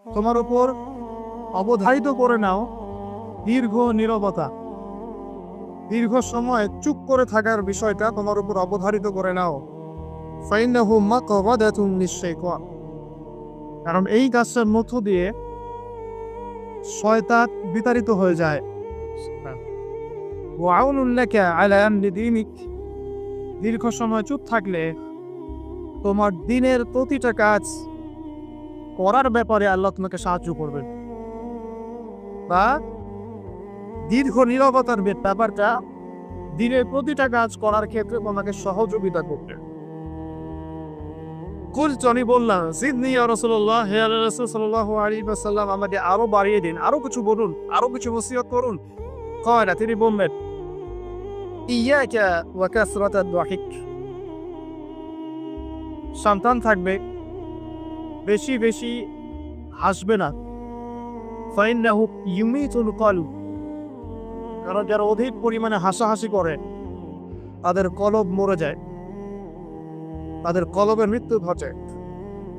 তোমার উপর অবধারিত করে নাও দীর্ঘ নীরবতা, দীর্ঘ সময় চুপ করে থাকার বিষয়টা তোমার উপর অবধারিত করে নাও। ফাইন্নাহু মাকগাদাতুন লিশ-শাইতান, কারণ এই কাজের মধ্য দিয়ে শয়তান বিতাড়িত হয়ে যায়। ওয়া আউনুন লাকা আলা আমরি দীনিক, দীর্ঘ সময় চুপ থাকলে তোমার দিনের প্রতিটা কাজ করার ব্যাপারে আল্লাহ তোমাকে সাহায্য করবেন, বা দীর্ঘ নীরবতার ব্যাপারটা দিনের প্রতিটা কাজ করার ক্ষেত্রে তোমাকে সহযোগিতা করবে। কুলতু, আমি বললাম, জিদনি ইয়া রাসূলুল্লাহ, হে আল্লাহর রাসূল সাল্লাল্লাহু আলাইহি ওয়াসাল্লাম, আমাকে আরো বাড়িয়ে দিন, আরো কিছু বলুন, আরো কিছু ওসিয়ত করুন। ক্বালা, তিনি বললেন, ইয়াকা ওয়া কাসরাতাদ দাহিক, সন্তান থাকবে, বেশি বেশি হাসবে না। ফাইন্নাহু ইউমিতুল কলব, কারণ যারা অধিক পরিমাণে হাসাহাসি করে তাদের কলব মরে যায়, তাদের কলবের মৃত্যু ঘটে।